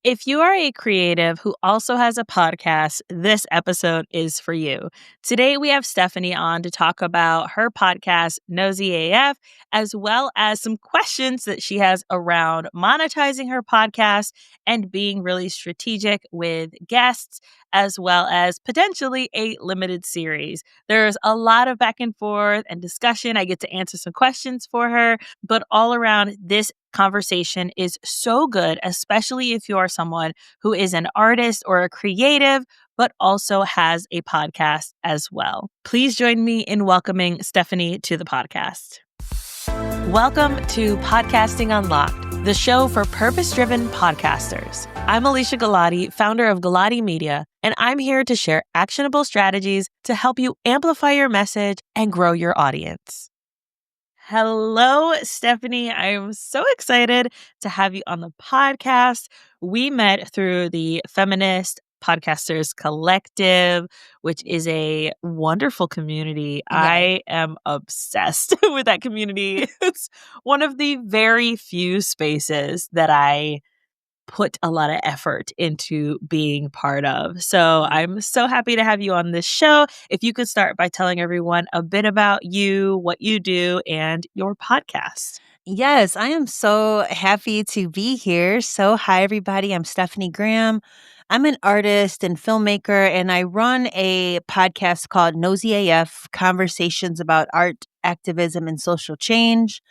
If you are a creative who also has a podcast, this episode is for you. Today, we have Stephanie on to talk about her podcast, noseyAF, as well as some questions that she has around monetizing her podcast and being really strategic with guests, as well as potentially a limited series. There's a lot of back and forth and discussion. I get to answer some questions for her, but all around, this conversation is so good, especially if you are someone who is an artist or a creative, but also has a podcast as well. Please join me in welcoming Stephanie to the podcast. Welcome to Podcasting Unlocked, the show for purpose-driven podcasters. I'm Alicia Galati, founder of Galati Media, and I'm here to share actionable strategies to help you amplify your message and grow your audience. Hello, Stephanie. I'm so excited to have you on the podcast. We met through the Feminist Podcasters Collective, which is a wonderful community. Yeah. I am obsessed with that community. It's one of the very few spaces that I put a lot of effort into being part of. So I'm so happy to have you on this show. If you could start by telling everyone a bit about you, what you do, and your podcast. Yes, I am so happy to be here. So, hi, everybody. I'm Stephanie Graham. I'm an artist and filmmaker, and I run a podcast called noseyAF, Conversations about Art, Activism, and Social Change.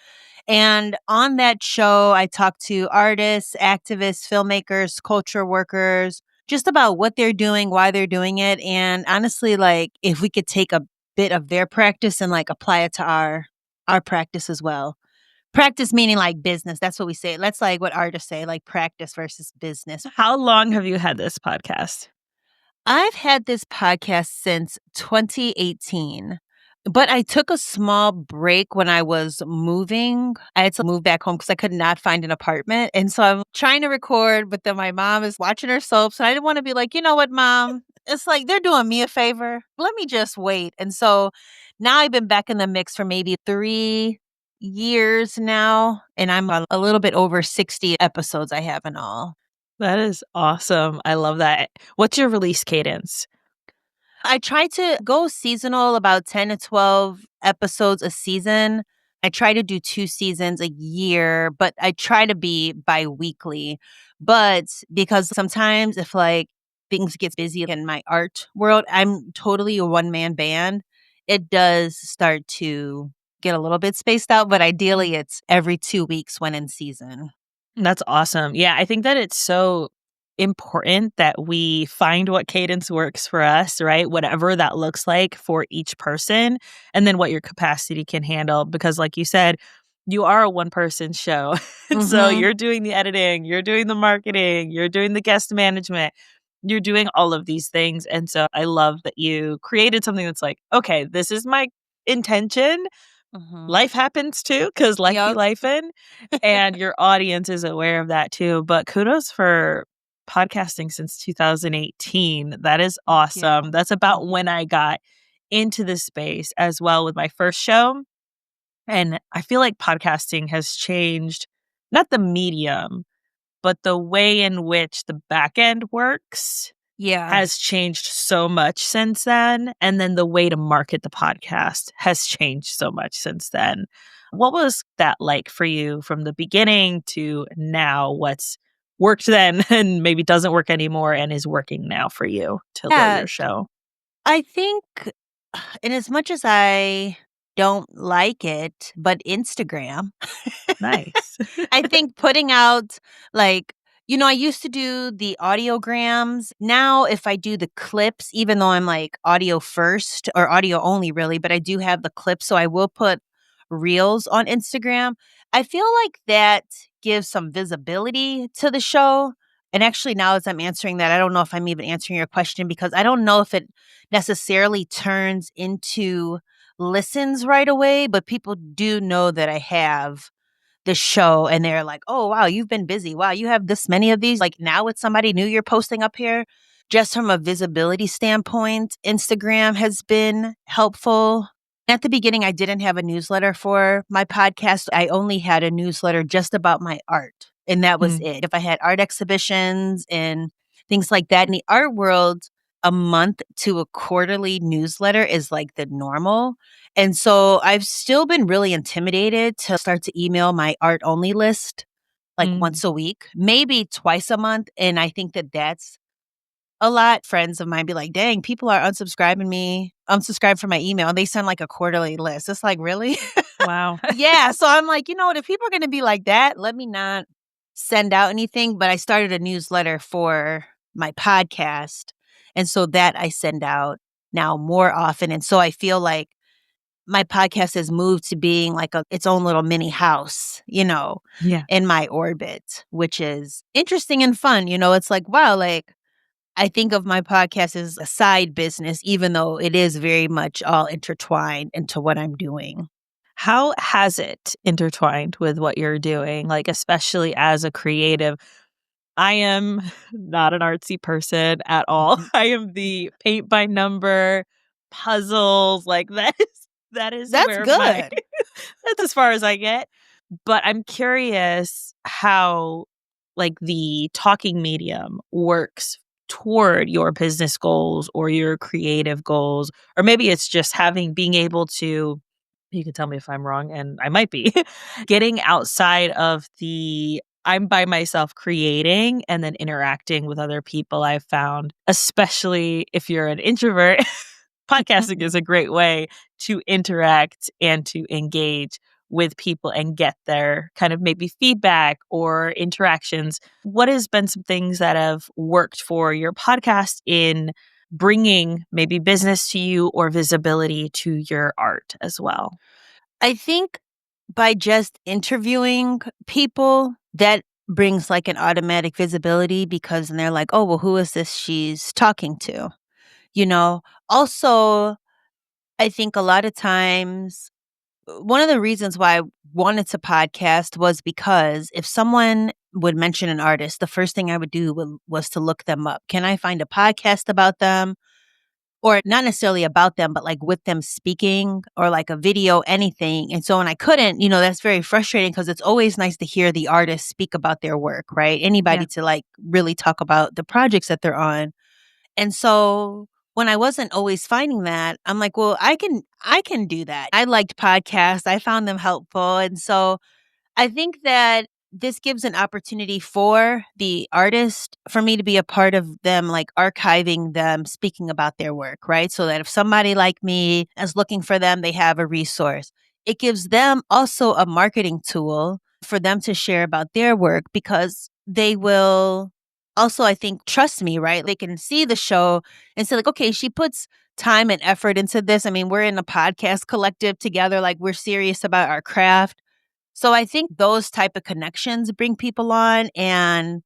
And on that show, I talk to artists, activists, filmmakers, culture workers, just about what they're doing, why they're doing it. And honestly, like if we could take a bit of their practice and like apply it to our practice as well. Practice meaning like business. That's what we say. That's like what artists say, like practice versus business. How long have you had this podcast? I've had this podcast since 2018. But I took a small break when I was moving. I had to move back home because I could not find an apartment. And so I'm trying to record, but then my mom is watching her soaps. And I didn't want to be like, you know what, Mom? It's like they're doing me a favor. Let me just wait. And so now I've been back in the mix for maybe 3 years now. And I'm on a little bit over 60 episodes I have in all. That is awesome. I love that. What's your release cadence? I try to go seasonal, about 10 to 12 episodes a season. I try to do 2 seasons a year, but I try to be bi-weekly. But because sometimes if like things get busy in my art world, I'm totally a one-man band. It does start to get a little bit spaced out, but ideally it's every 2 weeks when in season. That's awesome. Yeah, I think that it's so important that we find what cadence works for us, right? Whatever that looks like for each person, and then what your capacity can handle. Because like you said, you are a one-person show. And so you're doing the editing, you're doing the marketing, you're doing the guest management, you're doing all of these things. And so I love that you created something that's like, okay, this is my intention. Life happens too, because life be lifing, and your audience is aware of that too. But kudos for podcasting since 2018. That is awesome. Yeah. That's about when I got into the space as well with my first show. And I feel like podcasting has changed, not the medium, but the way in which the back end works has changed so much since then. And then the way to market the podcast has changed so much since then. What was that like for you from the beginning to now? What's worked then and maybe doesn't work anymore and is working now for you to grow your show? I think, in as much as I don't like it, but Instagram. Nice. I think putting out like, I used to do the audiograms. Now, if I do the clips, even though I'm like audio first or audio only, really, but I do have the clips. So I will put reels on Instagram. I feel like that gives some visibility to the show. And actually, now as I'm answering that, I don't know if I'm even answering your question because I don't know if it necessarily turns into listens right away, but people do know that I have the show and they're like, oh, wow, you've been busy. Wow, you have this many of these. Like now it's somebody new you're posting up here. Just from a visibility standpoint, Instagram has been helpful. At the beginning, I didn't have a newsletter for my podcast. I only had a newsletter just about my art. And that was Mm. it. If I had art exhibitions and things like that in the art world, a month to a quarterly newsletter is like the normal. And so I've still been really intimidated to start to email my art only list like Mm. once a week, maybe twice a month. And I think that that's a lot. Friends of mine be like, dang, people are unsubscribed from my email. And they send like a quarterly list. It's like, really? Wow. Yeah. So I'm like, you know what? If people are going to be like that, let me not send out anything. But I started a newsletter for my podcast. And so that I send out now more often. And so I feel like my podcast has moved to being like its own little mini house, Yeah. in my orbit, which is interesting and fun. It's like, wow, like I think of my podcast as a side business, even though it is very much all intertwined into what I'm doing. How has it intertwined with what you're doing? Like, especially as a creative, I am not an artsy person at all. Mhm. I am the paint by number, puzzles, like that is That's where my good. that's as far as I get. But I'm curious how, like, the talking medium works toward your business goals or your creative goals, or maybe it's just being able to, you can tell me if I'm wrong, and I might be, getting outside of the I'm by myself creating and then interacting with other people I've found, especially if you're an introvert, podcasting is a great way to interact and to engage with people and get their kind of maybe feedback or interactions. What has been some things that have worked for your podcast in bringing maybe business to you or visibility to your art as well? I think by just interviewing people, that brings like an automatic visibility because then they're like, oh, well, who is this she's talking to? You know, also, I think a lot of times, one of the reasons why I wanted to podcast was because if someone would mention an artist, the first thing I would do was to look them up. Can I find a podcast about them? Or not necessarily about them, but like with them speaking or like a video, anything. And so when I couldn't, that's very frustrating because it's always nice to hear the artist speak about their work, right? Yeah. Anybody to like really talk about the projects that they're on. And so when I wasn't always finding that, I'm like, well, I can do that. I liked podcasts. I found them helpful. And so I think that this gives an opportunity for the artist for me to be a part of them, like archiving them, speaking about their work, right? So that if somebody like me is looking for them, they have a resource. It gives them also a marketing tool for them to share about their work because they will also, I think, trust me, right? They can see the show and say, like, okay, she puts time and effort into this. I mean, we're in a podcast collective together, like, we're serious about our craft. So I think those type of connections bring people on and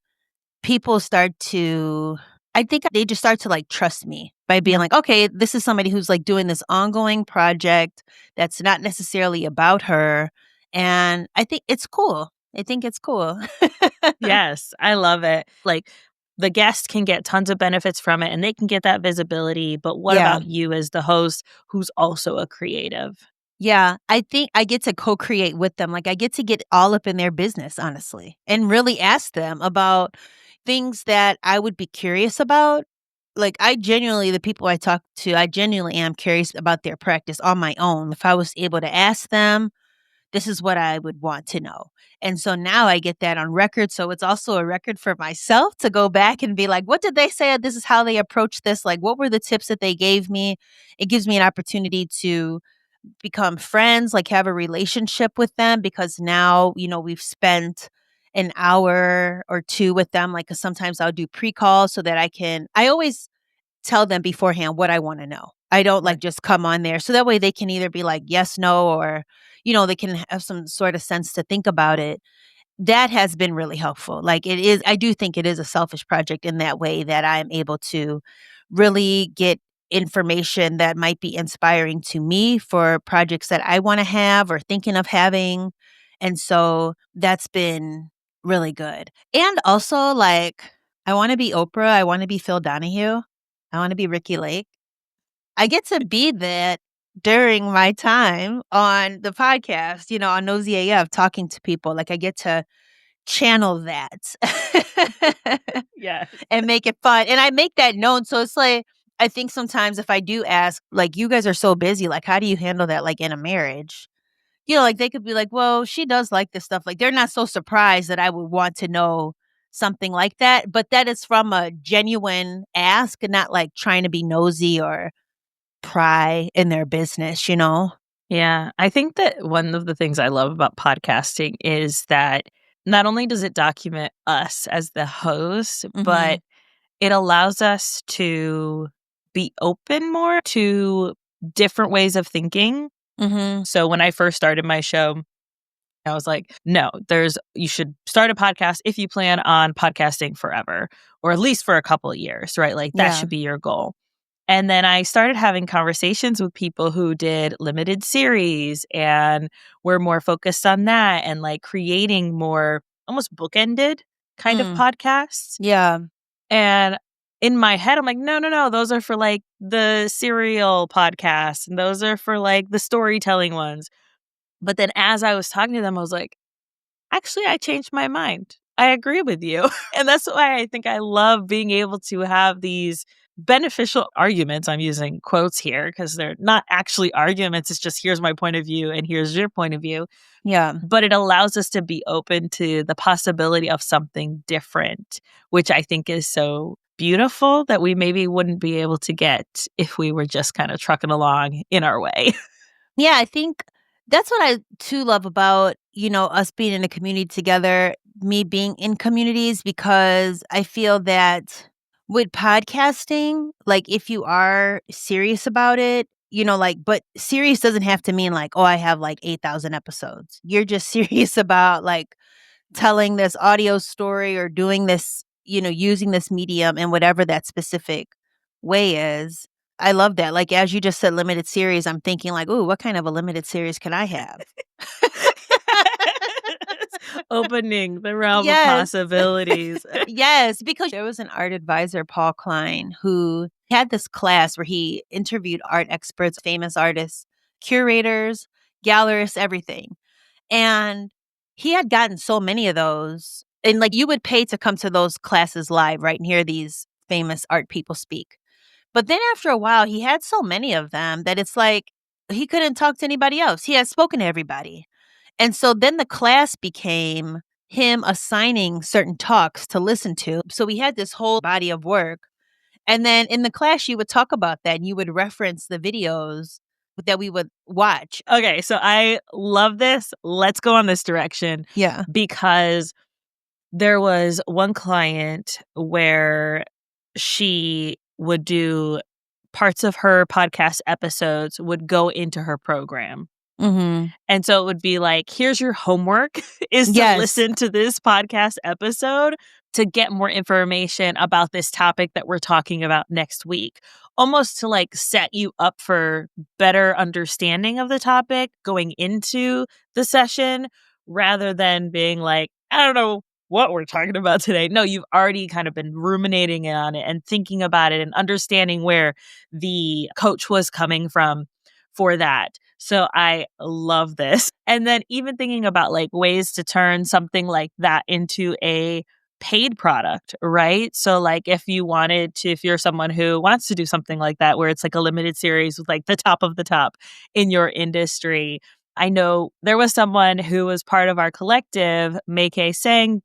people start to I think they just start to like trust me by being Yeah. like, okay, this is somebody who's like doing this ongoing project that's not necessarily about her. And I think it's cool. I think it's cool. Yes, I love it. Like, the guest can get tons of benefits from it and they can get that visibility, but what Yeah. about you as the host who's also a creative? Yeah, I think I get to co-create with them. Like I get to get all up in their business, honestly, and really ask them about things that I would be curious about. Like the people I talk to, I genuinely am curious about their practice on my own. If I was able to ask them, this is what I would want to know. And so now I get that on record. So it's also a record for myself to go back and be like, what did they say? This is how they approached this. Like, what were the tips that they gave me? It gives me an opportunity to become friends, like have a relationship with them because now, we've spent an hour or two with them. Like, 'cause sometimes I'll do pre-calls so that I always tell them beforehand what I want to know. I don't like Right. just come on there. So that way they can either be like, yes, no, or, they can have some sort of sense to think about it. That has been really helpful. Like I do think it is a selfish project in that way that I am able to really get information that might be inspiring to me for projects that I want to have or thinking of having. And so that's been really good. And also like I want to be Oprah, I want to be Phil Donahue, I want to be Ricky Lake. I get to be that during my time on the podcast, on noseyAF talking to people. Like I get to channel that Yeah. and make it fun. And I make that known. So it's like, I think sometimes if I do ask, like, you guys are so busy, like, how do you handle that, like, in a marriage? Like, they could be like, well, she does like this stuff. Like, they're not so surprised that I would want to know something like that. But that is from a genuine ask and not like trying to be nosy or pry in their business. Yeah. I think that one of the things I love about podcasting is that not only does it document us as the host, Mhm. but it allows us to be open more to different ways of thinking. Mhm. So when I first started my show, I was like, no, you should start a podcast if you plan on podcasting forever, or at least for a couple of years, right? Like that Yeah. should be your goal. And then I started having conversations with people who did limited series and were more focused on that and like creating more almost bookended kind of Mm. podcasts. Yeah. And in my head, I'm like, no, no, no, those are for like the serial podcasts and those are for like the storytelling ones. But then as I was talking to them, I was like, actually, I changed my mind. I agree with you. And that's why I think I love being able to have these beneficial arguments. I'm using quotes here because they're not actually arguments. It's just here's my point of view and here's your point of view. Yeah. But it allows us to be open to the possibility of something different, which I think is so beautiful that we maybe wouldn't be able to get if we were just kind of trucking along in our way. Yeah, I think that's what I too love about, us being in a community together, me being in communities, because I feel that with podcasting, like if you are serious about it, like, but serious doesn't have to mean like, oh, I have like 8,000 episodes. You're just serious about like telling this audio story or doing this, using this medium in whatever that specific way is. I love that. Like, as you just said, limited series, I'm thinking like, "Ooh, what kind of a limited series can I have?" Opening the realm of Yes. possibilities. Yes, because there was an art advisor, Paul Klein, who had this class where he interviewed art experts, famous artists, curators, gallerists, everything. And he had gotten so many of those, and, like, you would pay to come to those classes live, right, and hear these famous art people speak. But then after a while, he had so many of them that it's like he couldn't talk to anybody else. He had spoken to everybody. And so then the class became him assigning certain talks to listen to. So we had this whole body of work. And then in the class, you would talk about that and you would reference the videos that we would watch. Okay, so I love this. Let's go on this direction Yeah. because there was one client where she would do parts of her podcast episodes would go into her program. Mhm. And so it would be like, here's your homework is to Yes. listen to this podcast episode to get more information about this topic that we're talking about next week. Almost to like set you up for better understanding of the topic going into the session rather than being like, I don't know what we're talking about today. No, you've already kind of been ruminating on it and thinking about it and understanding where the coach was coming from for that. So I love this. And then even thinking about like ways to turn something like that into a paid product, right? So like if you're someone who wants to do something like that where it's like a limited series with like the top of the top in your industry. I know there was someone who was part of our collective, Make saying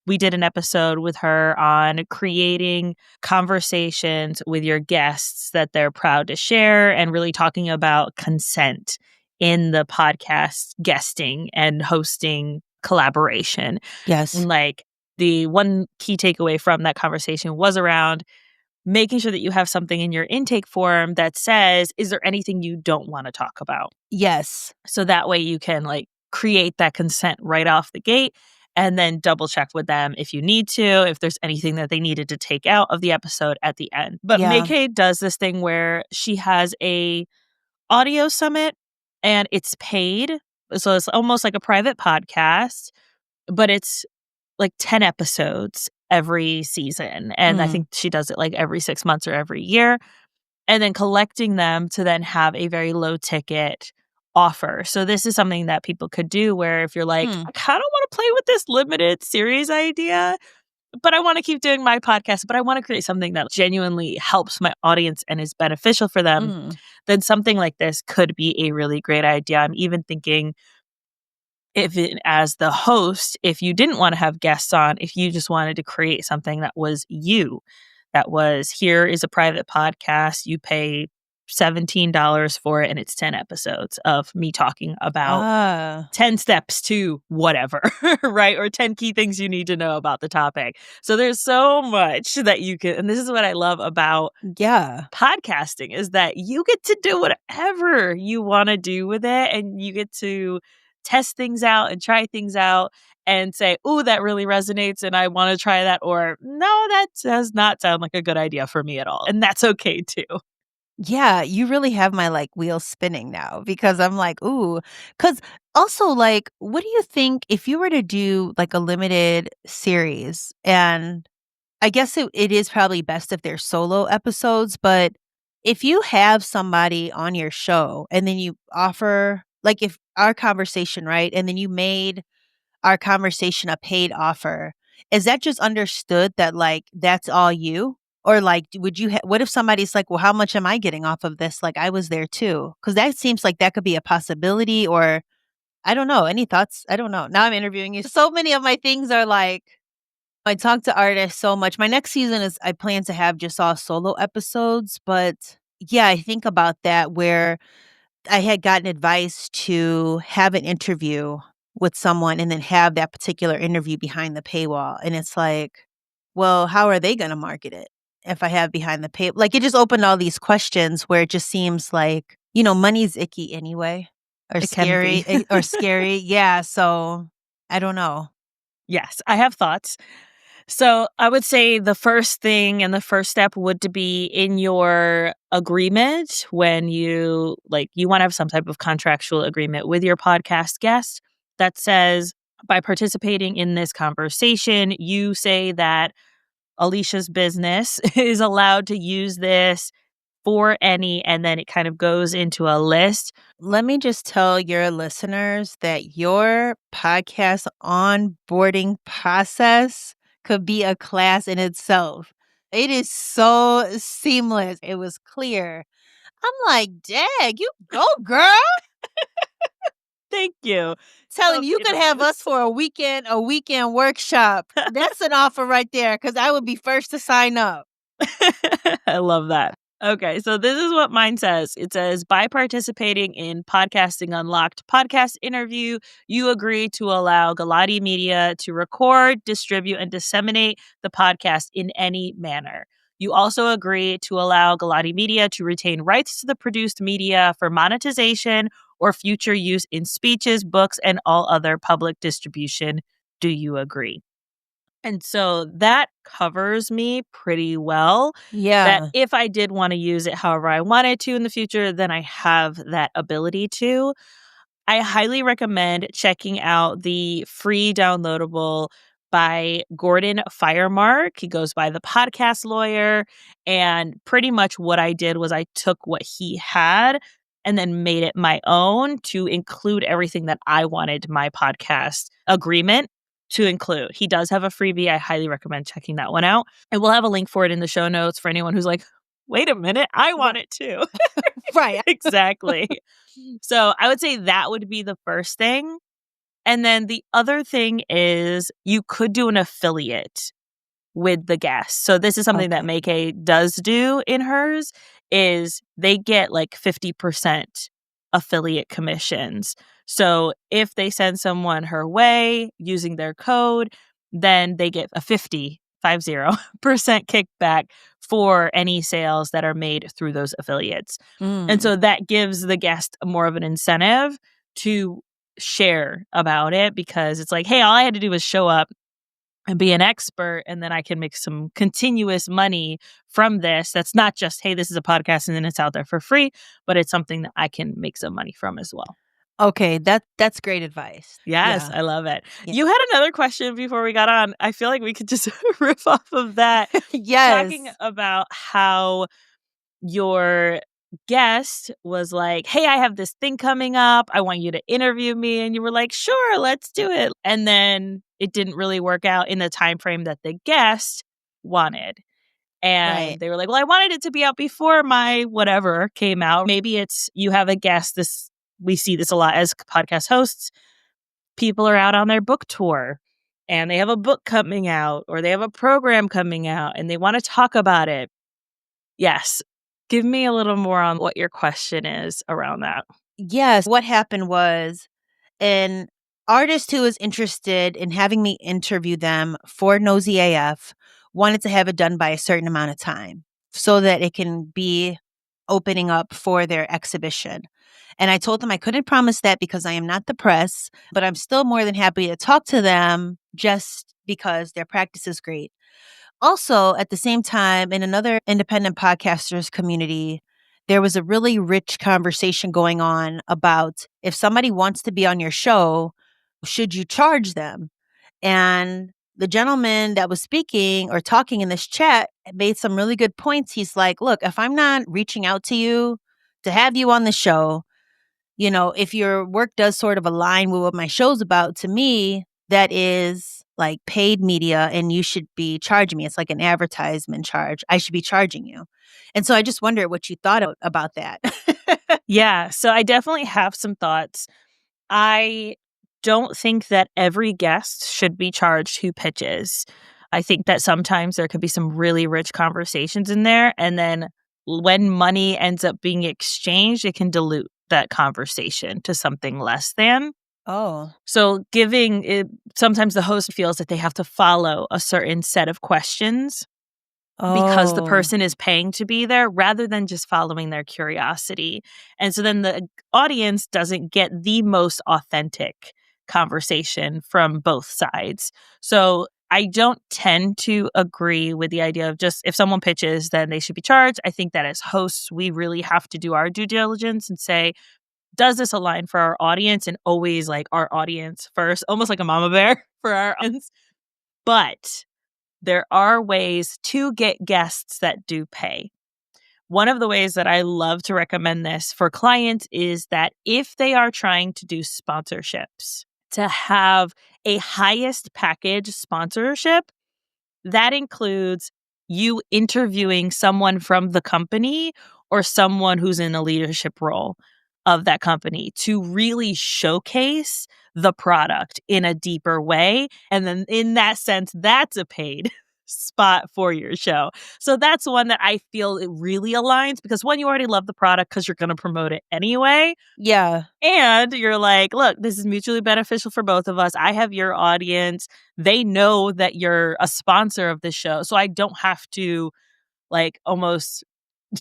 we did an episode with her on creating conversations with your guests that they're proud to share and really talking about consent in the podcast guesting and hosting collaboration. Yes. And like the one key takeaway from that conversation was around making sure that you have something in your intake form that says, is there anything you don't want to talk about? Yes. So that way you can like create that consent right off the gate and then double check with them if you need to, if there's anything that they needed to take out of the episode at the end. But Yeah. Make does this thing where she has a audio summit and it's paid. So it's almost like a private podcast, but it's like 10 episodes every season. And I Mm. think she does it like every 6 months or every year. And then collecting them to then have a very low ticket offer. So this is something that people could do where if you're like, Hmm. I kind of want to play with this limited series idea, but I want to keep doing my podcast, but I want to create something that genuinely helps my audience and is beneficial for them, Mm. then something like this could be a really great idea. I'm even thinking as the host, if you didn't want to have guests on, if you just wanted to create something that was you, that was here is a private podcast, you pay $17 for it, and it's 10 episodes of me talking about Ah, 10 steps to whatever, right? Or 10 key things you need to know about the topic. So there's so much that you can, and this is what I love about yeah. podcasting is that you get to do whatever you want to do with it, and you get to test things out and try things out and say, "Ooh, that really resonates and I want to try that," or "No, that does not sound like a good idea for me at all." And that's okay too. Yeah, you really have my, like, wheels spinning now because I'm like, "Ooh," because also, like, what do you think if you were to do, like, a limited series, and I guess it is probably best if they're solo episodes, but if you have somebody on your show and then you offer like, if our conversation, right, and then you made our conversation a paid offer, is that just understood that, like, that's all you? Or, like, would you what if somebody's like, "Well, how much am I getting off of this? Like, I was there too," because that seems like that could be a possibility, or I don't know. Any thoughts? I don't know. Now I'm interviewing you. So many of my things are like I talk to artists so much. My next season is I plan to have just all solo episodes, but yeah, I think about that where I had gotten advice to have an interview with someone and then have that particular interview behind the paywall. And it's like, well, how are they going to market it if I have behind the pay? Like it just opened all these questions where it just seems like, money's icky anyway It can be. or scary. Yeah. So I don't know. Yes, I have thoughts. So I would say the first thing and the first step would to be in your agreement when you want to have some type of contractual agreement with your podcast guest that says by participating in this conversation, you say that Alicia's business is allowed to use this for any, and then it kind of goes into a list. Let me just tell your listeners that your podcast onboarding process could be a class in itself. It is so seamless. It was clear. I'm like, "Dag, you go, girl." Thank you. Telling you It could have is. us for a weekend workshop. That's an offer right there because I would be first to sign up. I love that. Okay, so this is what mine says. It says, by participating in Podcasting Unlocked podcast interview, you agree to allow Galati Media to record, distribute, and disseminate the podcast in any manner. You also agree to allow Galati Media to retain rights to the produced media for monetization or future use in speeches, books, and all other public distribution. Do you agree? And so that covers me pretty well, that Yeah. if I did wanna use it however I wanted to in the future, then I have that ability to. I highly recommend checking out the free downloadable by Gordon Firemark. He goes by the podcast lawyer, and pretty much what I did was I took what he had and then made it my own to include everything that I wanted my podcast agreement to include. He does have a freebie. I highly recommend checking that one out. And we'll have a link for it in the show notes for anyone who's like, wait a minute, I Right. want it too. Right. Exactly. So I would say that would be the first thing. And then the other thing is you could do an affiliate with the guest. So this is something that Okay. Make does do in hers is they get like 50% affiliate commissions. So if they send someone her way using their code, then they get a 50% kickback for any sales that are made through those affiliates. And Mm. so that gives the guest more of an incentive to share about it because it's like, hey, all I had to do was show up and be an expert, and then I can make some continuous money from this. That's not just, hey, this is a podcast and then it's out there for free, but it's something that I can make some money from as well. Okay, that's great advice. Yes, Yeah. I love it. Yeah. You had another question before we got on. I feel like we could just riff off of that, Yes. talking about how your guest was like, hey, I have this thing coming up. I want you to interview me. And you were like, sure, let's do it. And then it didn't really work out in the time frame that the guest wanted. Right. And they were like, well, I wanted it to be out before my whatever came out. Maybe it's you have a guest. We see this a lot as podcast hosts. People are out on their book tour and they have a book coming out or they have a program coming out and they want to talk about it. Yes. Give me a little more on what your question is around that. Yes. What happened was an artist who was interested in having me interview them for noseyAF wanted to have it done by a certain amount of time so that it can be opening up for their exhibition. And I told them I couldn't promise that because I am not the press, but I'm still more than happy to talk to them just because their practice is great. Also, at the same time, in another independent podcasters community, there was a really rich conversation going on about if somebody wants to be on your show, should you charge them? And the gentleman that was speaking or talking in this chat made some really good points. He's like, look, if I'm not reaching out to you to have you on the show, if your work does sort of align with what my show's about, to me, that is like paid media and you should be charging me. It's like an advertisement charge. I should be charging you. And so I just wonder what you thought about that. Yeah. So I definitely have some thoughts. I don't think that every guest should be charged who pitches. I think that sometimes there could be some really rich conversations in there. And then when money ends up being exchanged, it can dilute that conversation to something less than. Oh. So giving it, sometimes the host feels that they have to follow a certain set of questions because the Oh. person is paying to be there rather than just following their curiosity. And so then the audience doesn't get the most authentic conversation from both sides. So I don't tend to agree with the idea of just if someone pitches, then they should be charged. I think that as hosts, we really have to do our due diligence and say, does this align for our audience? And always like our audience first, almost like a mama bear for our audience. But there are ways to get guests that do pay. One of the ways that I love to recommend this for clients is that if they are trying to do sponsorships, to have a highest package sponsorship that includes you interviewing someone from the company or someone who's in a leadership role of that company to really showcase the product in a deeper way. And then in that sense, that's a paid spot for your show. So that's one that I feel it really aligns because one, you already love the product because you're going to promote it anyway. Yeah. And you're like, look, this is mutually beneficial for both of us. I have your audience. They know that you're a sponsor of the show. So I don't have to like almost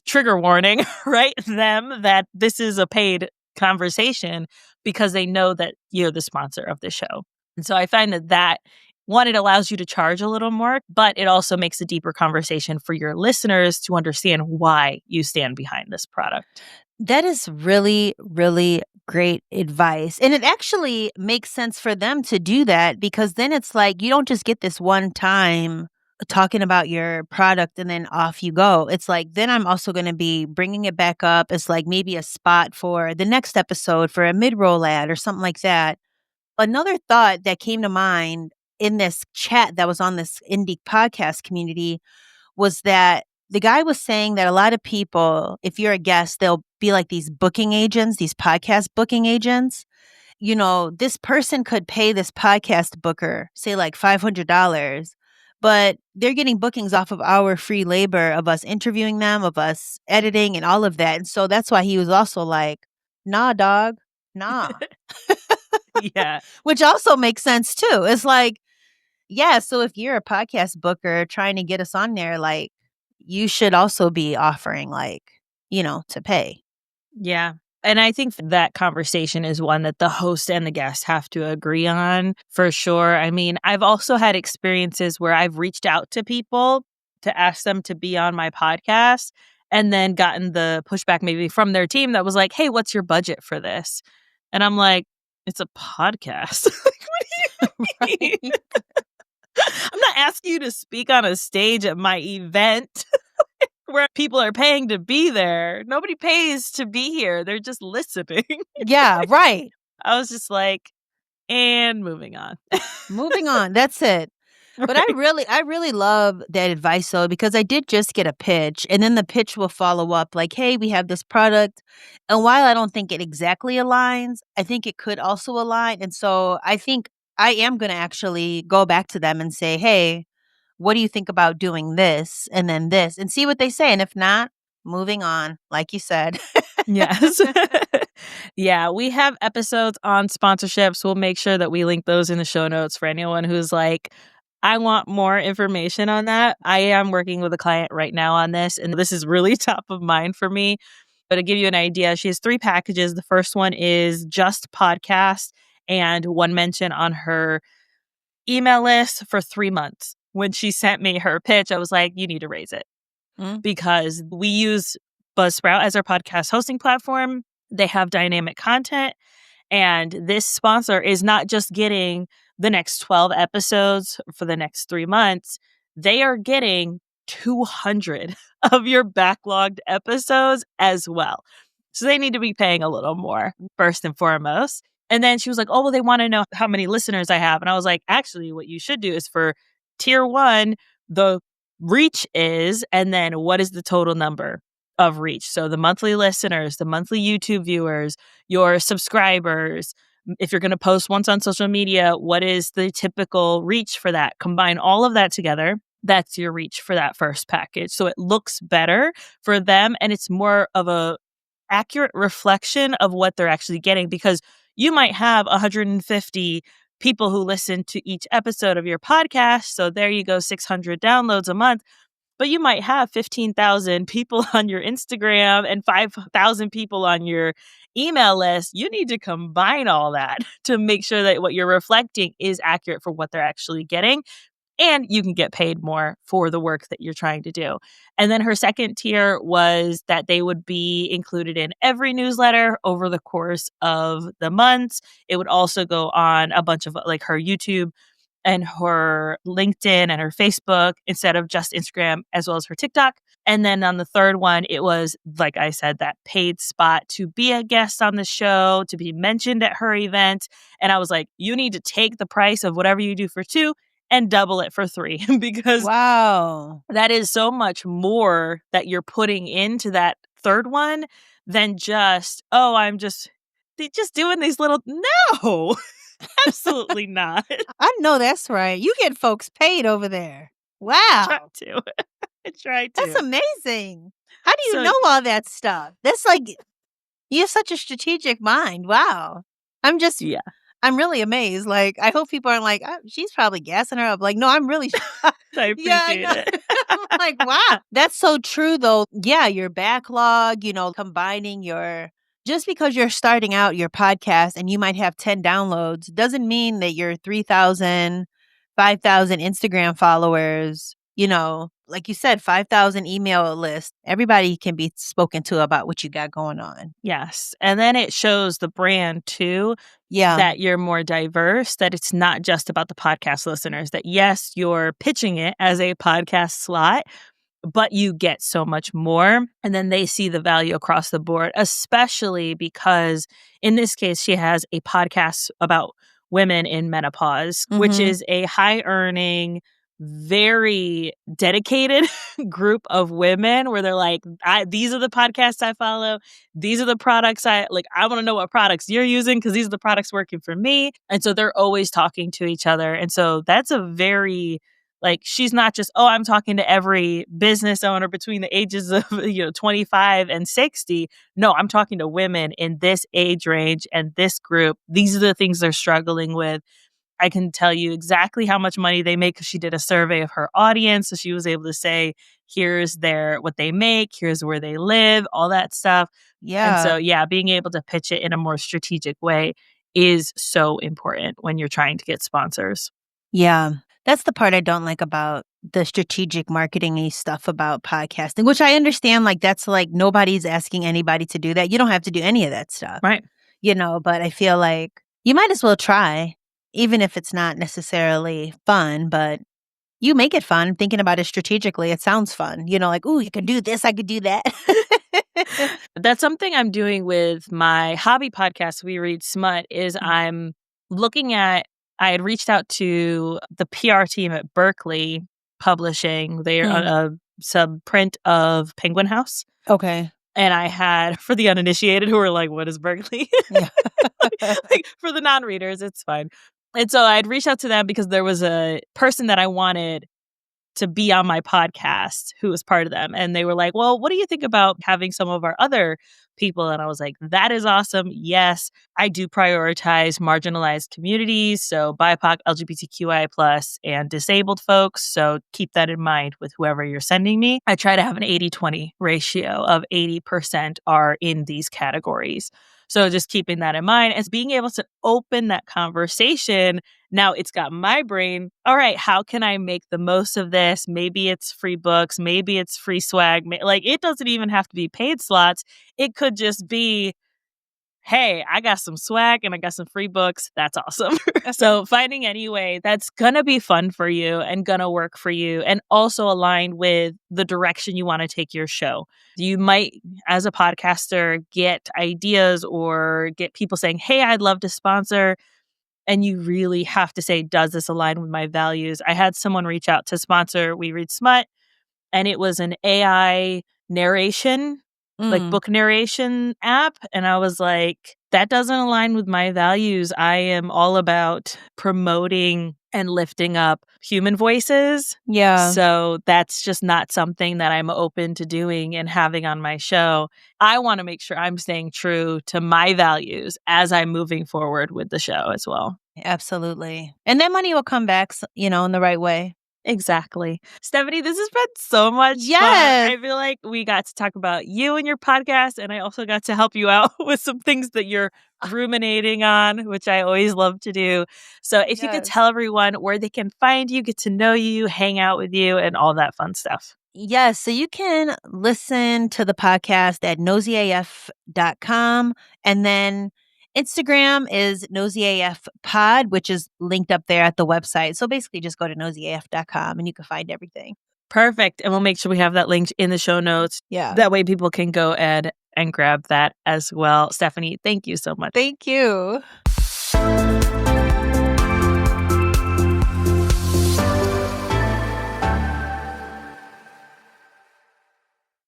trigger warning, right? Them that this is a paid conversation because they know that you're the sponsor of the show. And so I find that one, it allows you to charge a little more, but it also makes a deeper conversation for your listeners to understand why you stand behind this product. That is really, really great advice. And it actually makes sense for them to do that because then it's like you don't just get this one time talking about your product and then off you go. It's like then I'm also going to be bringing it back up as like maybe a spot for the next episode for a mid-roll ad or something like that. Another thought that came to mind in this chat that was on this indie podcast community was that the guy was saying that a lot of people, if you're a guest, they'll be like these booking agents, these podcast booking agents. This person could pay this podcast booker, say like $500, but they're getting bookings off of our free labor of us interviewing them, of us editing and all of that. And so that's why he was also like, nah, dog, nah, Yeah. which also makes sense too. It's like, yeah, so if you're a podcast booker trying to get us on there, like, you should also be offering, like, to pay. Yeah. And I think that conversation is one that the host and the guest have to agree on for sure. I mean, I've also had experiences where I've reached out to people to ask them to be on my podcast and then gotten the pushback maybe from their team that was like, hey, what's your budget for this? And I'm like, it's a podcast. Like, what do you mean? I'm not asking you to speak on a stage at my event. where people are paying to be there. Nobody pays to be here. They're just listening. Yeah, right. I was just like, and moving on. Moving on. That's it. But Right. I really love that advice though, because I did just get a pitch and then the pitch will follow up like, hey, we have this product. And while I don't think it exactly aligns, I think it could also align. And so I think I am going to actually go back to them and say, hey, what do you think about doing this and then this and see what they say? And if not, moving on, like you said. Yes. Yeah, we have episodes on sponsorships. We'll make sure that we link those in the show notes for anyone who's like, I want more information on that. I am working with a client right now on this, and this is really top of mind for me. But to give you an idea, she has 3 packages. The first one is just podcast and one mention on her email list for 3 months. When she sent me her pitch, I was like, you need to raise it Mm. because we use Buzzsprout as our podcast hosting platform. They have dynamic content. And this sponsor is not just getting the next 12 episodes for the next 3 months. They are getting 200 of your backlogged episodes as well. So they need to be paying a little more, first and foremost. And then she was like, oh, well, they want to know how many listeners I have. And I was like, actually, what you should do is for tier 1, the reach is, and then what is the total number of reach? So the monthly listeners, the monthly YouTube viewers, your subscribers. If you're going to post once on social media, what is the typical reach for that? Combine all of that together. That's your reach for that first package. So it looks better for them and it's more of a accurate reflection of what they're actually getting because you might have 150 people who listen to each episode of your podcast. So there you go, 600 downloads a month. But you might have 15,000 people on your Instagram and 5,000 people on your email list. You need to combine all that to make sure that what you're reflecting is accurate for what they're actually getting. And you can get paid more for the work that you're trying to do. And then her second tier was that they would be included in every newsletter over the course of the months. It would also go on a bunch of like her YouTube and her LinkedIn and her Facebook instead of just Instagram, as well as her TikTok. And then on the third one, it was, like I said, that paid spot to be a guest on the show, to be mentioned at her event. And I was like, you need to take the price of whatever you do for 2 and double it for 3 because Wow. that is so much more that you're putting into that third one than just, oh, I'm just doing these little, no, absolutely not. I know that's right. You get folks paid over there. Try Wow. to. I try That's to. amazing. How do you So know all that stuff? That's like you have such a strategic mind. Wow. I'm just yeah, I'm really amazed. Like, I hope people aren't like, "Oh, she's probably gassing her up." Like, no, I'm really I Yeah, I appreciate know. it. I'm like, wow. That's so true though. Yeah, your backlog, combining your just because you're starting out your podcast and you might have 10 downloads doesn't mean that your 3,000, 5,000 Instagram followers, like you said, 5,000 email list. Everybody can be spoken to about what you got going on. Yes. And then it shows the brand too Yeah. that you're more diverse, that it's not just about the podcast listeners, that yes, you're pitching it as a podcast slot, but you get so much more. And then they see the value across the board, especially because in this case, she has a podcast about women in menopause, which Mhm. is a high earning, very dedicated group of women where they're like, these are the podcasts I follow. These are the products I like. I want to know what products you're using because these are the products working for me. And so they're always talking to each other. And so that's a very like she's not just, oh, I'm talking to every business owner between the ages of 25 and 60. No, I'm talking to women in this age range and this group. These are the things they're struggling with. I can tell you exactly how much money they make because she did a survey of her audience. So she was able to say, here's what they make, here's where they live, all that stuff. And so, Yeah. yeah, being able to pitch it in a more strategic way is so important when you're trying to get sponsors. Yeah. That's the part I don't like about the strategic marketing-y stuff about podcasting, which I understand, like, that's like nobody's asking anybody to do that. You don't have to do any of that stuff, Right. but I feel like you might as well try, even if it's not necessarily fun, but You make it fun thinking about it strategically. It sounds fun. Like, "Ooh, you could do this, I could do that." That's something I'm doing with my hobby podcast, We Read Smut, is I'm looking at I had reached out to the PR team at Berkeley Publishing. They're Mm. a sub-print of Penguin House. Okay. And I had, for the uninitiated who are like, "What is Berkeley?" Yeah. Like, for the non-readers, it's fine. And so I'd reached out to them because there was a person that I wanted to be on my podcast who was part of them. And they were like, "Well, what do you think about having some of our other people?" And I was like, "That is awesome. Yes, I do prioritize marginalized communities. So BIPOC, LGBTQI, and disabled folks. So keep that in mind with whoever you're sending me. I try to have an 80-20 ratio of 80% are in these categories. So just keeping that in mind as being able to open that conversation. Now it's got my brain. All right, how can I make the most of this? Maybe it's free books. Maybe it's free swag. Like, it doesn't even have to be paid slots. It could just be, hey, I got some swag and I got some free books. That's awesome. So finding any way that's going to be fun for you and going to work for you and also aligned with the direction you want to take your show. You might, as a podcaster, get ideas or get people saying, "Hey, I'd love to sponsor." And you really have to say, does this align with my values? I had someone reach out to sponsor We Read Smut, and it was an AI narration, like Mm. book narration app. And I was like, that doesn't align with my values. I am all about promoting and lifting up human voices. Yeah. So that's just not something that I'm open to doing and having on my show. I want to make sure I'm staying true to my values as I'm moving forward with the show as well. Absolutely. And that money will come back, in the right way. Exactly. Stephanie, this has been so much fun. Yes. I feel like we got to talk about you and your podcast, and I also got to help you out with some things that you're ruminating on, which I always love to do. So if you could Yes. tell everyone where they can find you, get to know you, hang out with you, and all that fun stuff. Yes, so you can listen to the podcast at noseyAF.com, and then Instagram is noseyAF pod, which is linked up there at the website. So basically just go to noseyAF.com and you can find everything. Perfect. And we'll make sure we have that linked in the show notes. Yeah. That way people can go and grab that as well. Stephanie, thank you so much. Thank you.